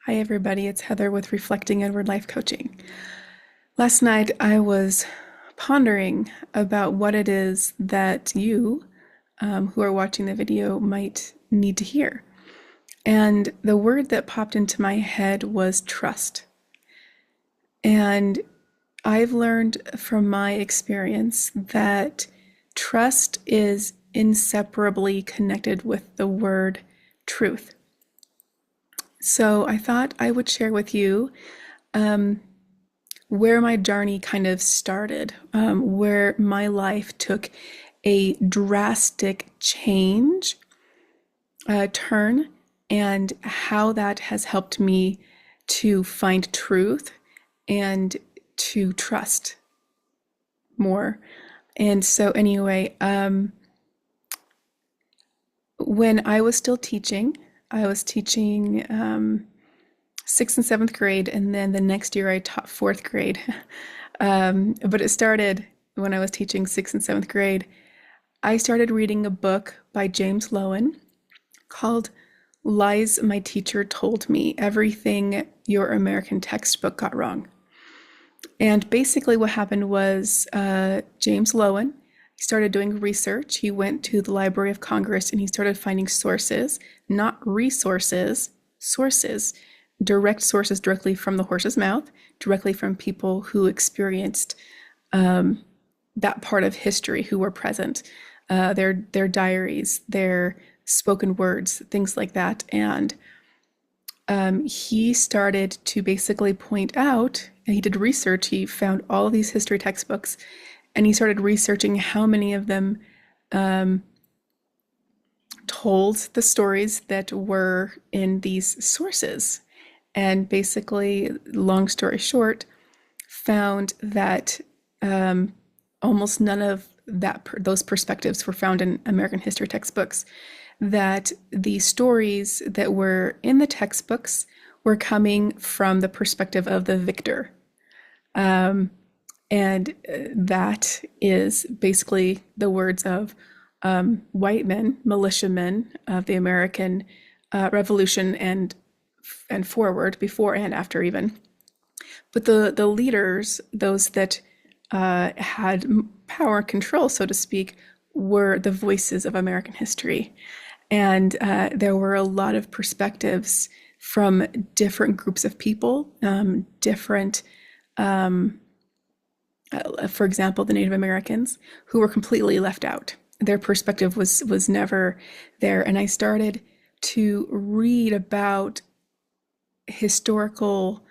Hi, everybody. It's Heather with Reflecting Inward Life Coaching. Last night, I was pondering about what it is that you, who are watching the video, might need to hear. And the word that popped into my head was trust. And I've learned from my experience that trust is inseparably connected with the word truth. So I thought I would share with you where my journey kind of started, where my life took a drastic change, turn, and how that has helped me to find truth and to trust more. And so, anyway, when I was still teaching, I was teaching sixth and seventh grade, and then the next year I taught fourth grade. But it started when I was teaching sixth and seventh grade. I started reading a book by James Loewen called Lies My Teacher Told Me, Everything Your American Textbook Got Wrong. And basically what happened was James Loewen started doing research. He went to the Library of Congress and he started finding sources, not resources, sources, direct sources directly from the horse's mouth, directly from people who experienced that part of history, who were present, their diaries, their spoken words, things like that. And he started to basically point out, and he did research, he found all of these history textbooks, and he started researching how many of them told the stories that were in these sources. And basically, long story short, found that almost none of those perspectives were found in American history textbooks, that the stories that were in the textbooks were coming from the perspective of the victor. And that is basically the words of white men, militiamen of the American Revolution and forward, before and after even. But the leaders, those that had power and control, so to speak, were the voices of American history. And there were a lot of perspectives from different groups of people, different, for example, the Native Americans, who were completely left out. Their perspective was never there. And I started to read about historical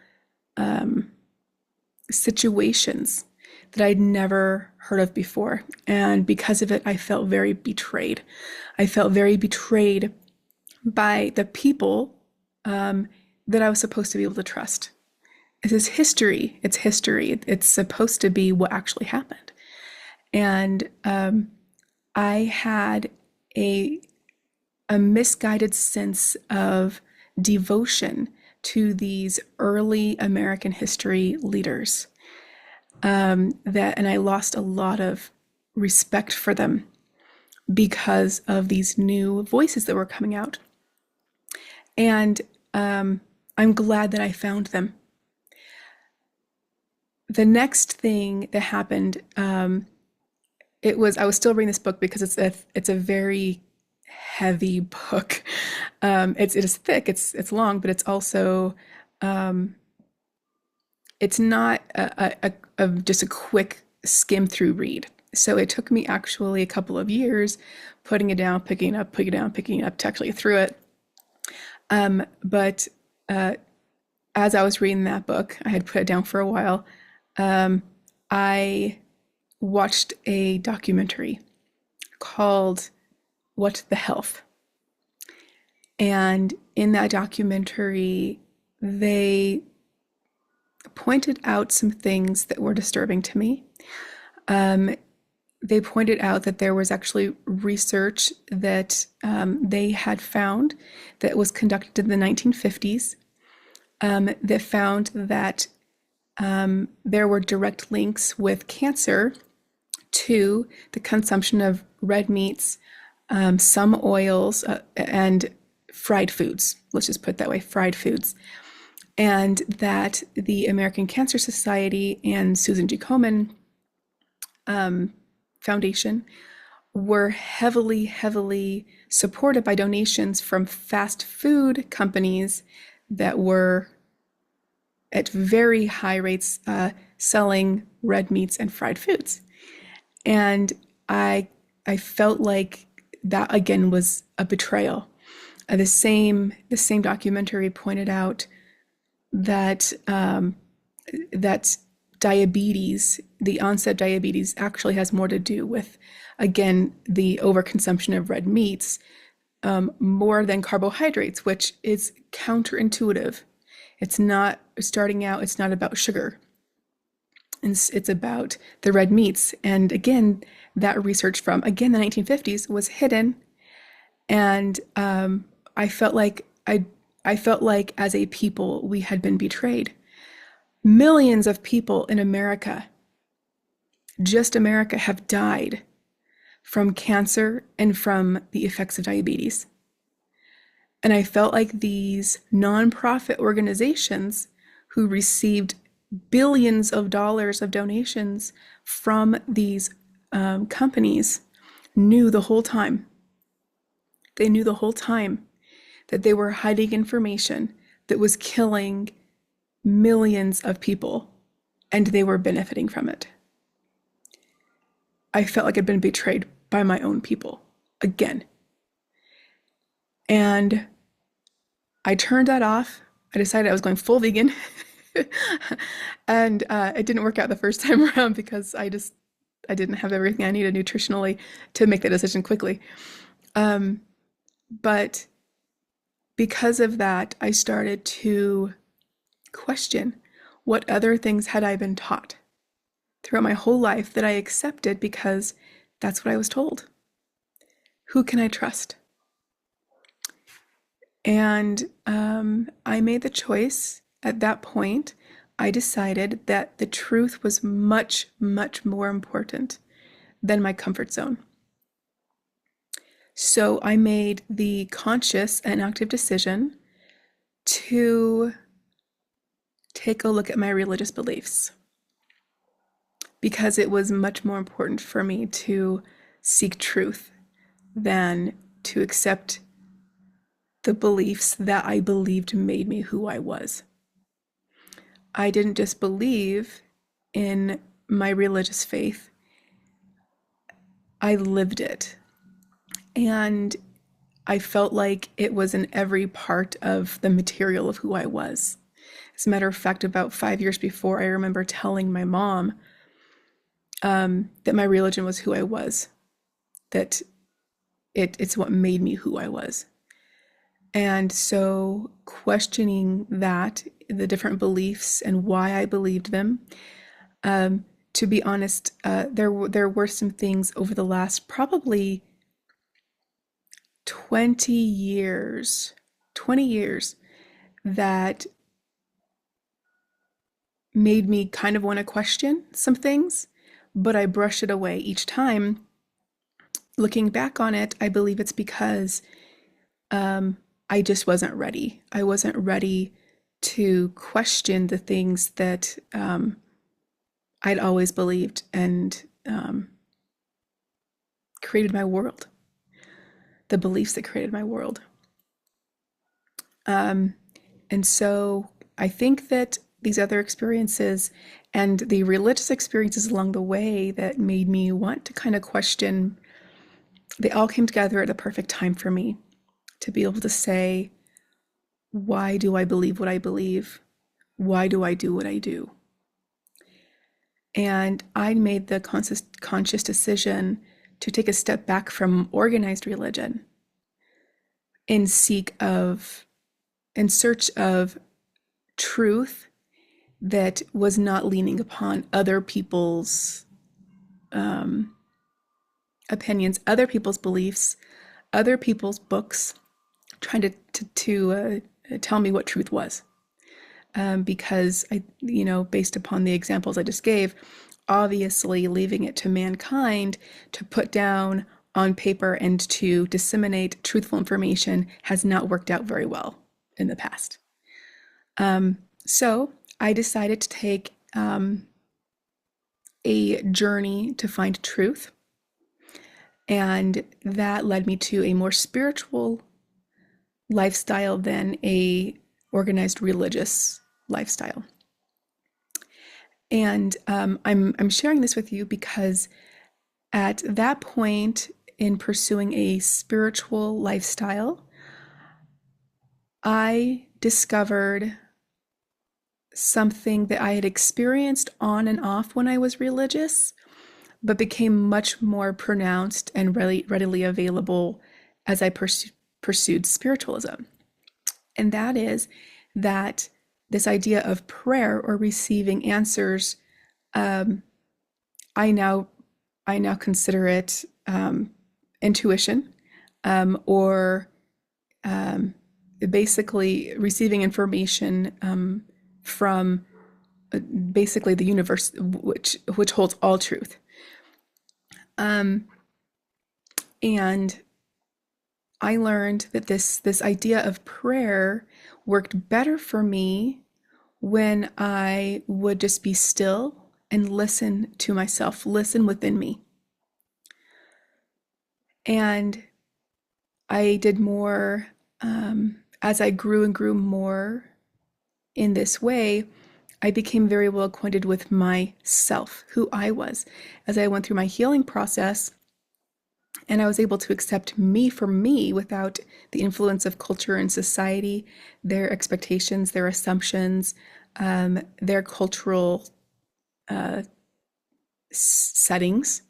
situations that I'd never heard of before. And because of it, I felt very betrayed. I felt very betrayed by the people that I was supposed to be able to trust. This is history. It's history. It's supposed to be what actually happened. And I had a misguided sense of devotion to these early American history leaders. And I lost a lot of respect for them because of these new voices that were coming out. And I'm glad that I found them. The next thing that happened, I was still reading this book because it's a very heavy book. It is thick, it's long, but it's also it's not just a quick skim through read. So it took me actually a couple of years putting it down, picking it up, putting it down, picking it up to actually get through it. But as I was reading that book, I had put it down for a while. I watched a documentary called What the Health. And in that documentary, they pointed out some things that were disturbing to me. They pointed out that there was actually research that they had found that was conducted in the 1950s that found that there were direct links with cancer to the consumption of red meats, some oils, and fried foods. Let's just put it that way, fried foods. and that the American Cancer Society and Susan G. Komen Foundation were heavily, heavily supported by donations from fast food companies that were at very high rates selling red meats and fried foods. And I felt like that again was a betrayal. The same documentary pointed out that that diabetes, the onset of diabetes, actually has more to do with, again, the overconsumption of red meats, more than carbohydrates, which is counterintuitive. It's not starting out, it's not about sugar. It's about the red meats. And again, that research from, again, the 1950s was hidden. And I felt like as a people, we had been betrayed. Millions of people in America, just America, have died from cancer and from the effects of diabetes. And I felt like these nonprofit organizations who received billions of dollars of donations from these companies knew the whole time. They knew the whole time that they were hiding information that was killing millions of people, and they were benefiting from it. I felt like I'd been betrayed by my own people again. And I turned that off. I decided I was going full vegan. And it didn't work out the first time around because I didn't have everything I needed nutritionally to make that decision quickly. But because of that, I started to question what other things had I been taught throughout my whole life that I accepted because that's what I was told. Who can I trust? And I made the choice at that point. I decided that the truth was much, much more important than my comfort zone. So I made the conscious and active decision to take a look at my religious beliefs because it was much more important for me to seek truth than to accept the beliefs that I believed made me who I was. I didn't just believe in my religious faith, I lived it. And I felt like it was in every part of the material of who I was. As a matter of fact, about 5 years before, I remember telling my mom that my religion was who I was, that it's what made me who I was. And so questioning that, the different beliefs and why I believed them, to be honest, there were some things over the last probably 20 years that made me kind of want to question some things, but I brushed it away each time. Looking back on it, I believe it's because I just wasn't ready. I wasn't ready to question the things that I'd always believed and created my world, the beliefs that created my world. And so I think that these other experiences and the religious experiences along the way that made me want to kind of question, they all came together at a perfect time for me to be able to say, why do I believe what I believe? Why do I do what I do? And I made the conscious decision to take a step back from organized religion in search of truth that was not leaning upon other people's opinions, other people's beliefs, other people's books, trying to tell me what truth was. Because based upon the examples I just gave, obviously leaving it to mankind to put down on paper and to disseminate truthful information has not worked out very well in the past. So I decided to take a journey to find truth. And that led me to a more spiritual lifestyle than a organized religious lifestyle. And I'm sharing this with you because at that point in pursuing a spiritual lifestyle, I discovered something that I had experienced on and off when I was religious, but became much more pronounced and readily available as I pursued spiritualism. And that is that this idea of prayer or receiving answers, I now consider it intuition, or basically receiving information from basically the universe, which holds all truth. And I learned that this idea of prayer worked better for me when I would just be still and listen to myself, listen within me. And I did more as I grew and grew more in this way. I became very well acquainted with myself, who I was, as I went through my healing process. And I was able to accept me for me without the influence of culture and society, their expectations, their assumptions, their cultural settings.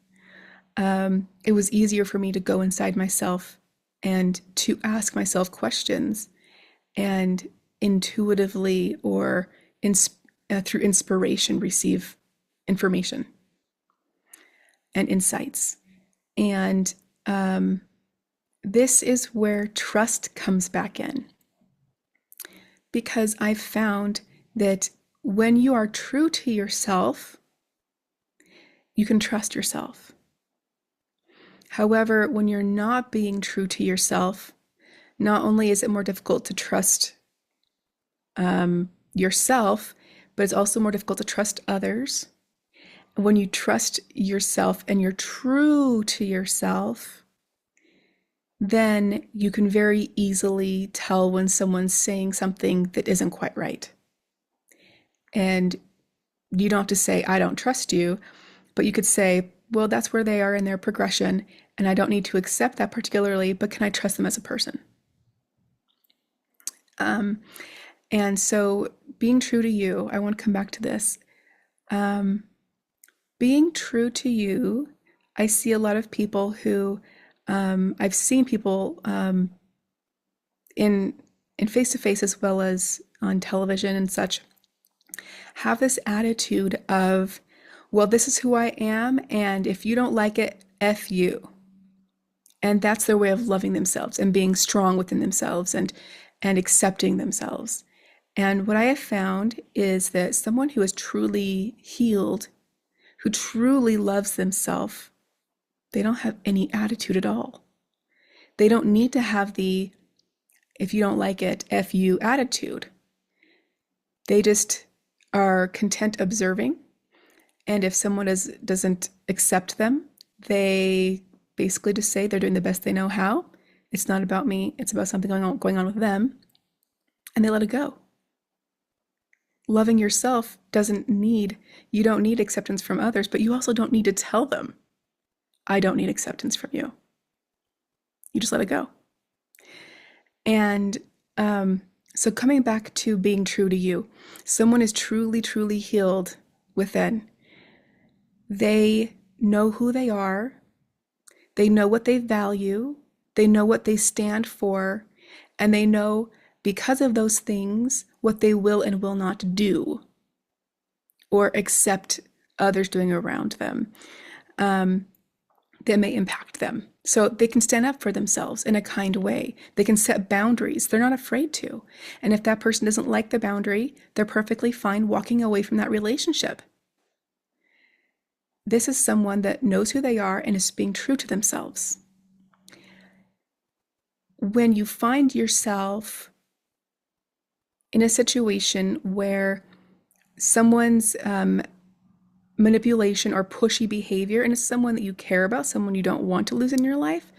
It was easier for me to go inside myself and to ask myself questions and intuitively or through inspiration receive information and insights. And this is where trust comes back in. Because I've found that when you are true to yourself, you can trust yourself. However, when you're not being true to yourself, not only is it more difficult to trust yourself, but it's also more difficult to trust others. When you trust yourself and you're true to yourself, then you can very easily tell when someone's saying something that isn't quite right. And you don't have to say, I don't trust you, but you could say, well, that's where they are in their progression, and I don't need to accept that particularly, but can I trust them as a person? And so being true to you, I want to come back to this. Being true to you, I see a lot of people who, I've seen people in face-to-face as well as on television and such, have this attitude of, well, this is who I am, and if you don't like it, F you. And that's their way of loving themselves and being strong within themselves and accepting themselves. And what I have found is that someone who is truly healed, who truly loves themselves, they don't have any attitude at all. They don't need to have the, if you don't like it, F you attitude. They just are content observing. And if someone doesn't accept them, they basically just say they're doing the best they know how. It's not about me. It's about something going on with them. And they let it go. Loving yourself you don't need acceptance from others, but you also don't need to tell them, I don't need acceptance from you. You just let it go. And so coming back to being true to you, someone is truly, truly healed within. They know who they are. They know what they value. They know what they stand for. And they know, because of those things, what they will and will not do or accept others doing around them that may impact them. So they can stand up for themselves in a kind way. They can set boundaries. They're not afraid to. And if that person doesn't like the boundary, they're perfectly fine walking away from that relationship. This is someone that knows who they are and is being true to themselves. When you find yourself in a situation where someone's manipulation or pushy behavior, and it's someone that you care about, someone you don't want to lose in your life,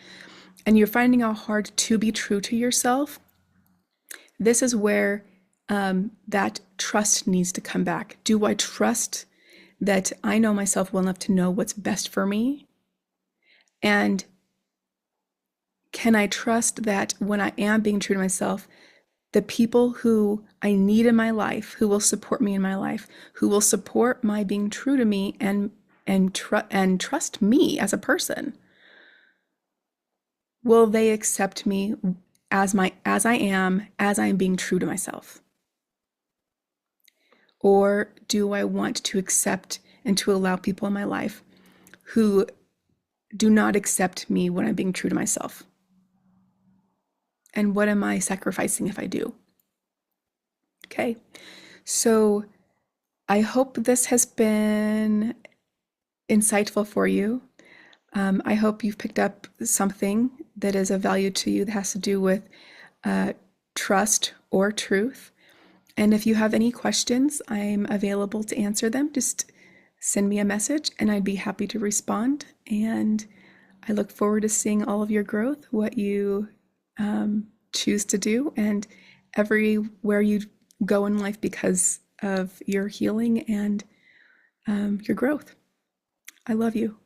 and you're finding out hard to be true to yourself, this is where that trust needs to come back. Do I trust that I know myself well enough to know what's best for me? And can I trust that when I am being true to myself, the people who I need in my life, who will support me in my life, who will support my being true to me and trust me as a person, will they accept me as I am, as I am being true to myself? Or do I want to accept and to allow people in my life who do not accept me when I'm being true to myself? And what am I sacrificing if I do? Okay, so I hope this has been insightful for you. I hope you've picked up something that is of value to you that has to do with trust or truth. And if you have any questions, I'm available to answer them. Just send me a message and I'd be happy to respond. And I look forward to seeing all of your growth, what you choose to do, and everywhere you go in life because of your healing and your growth. I love you.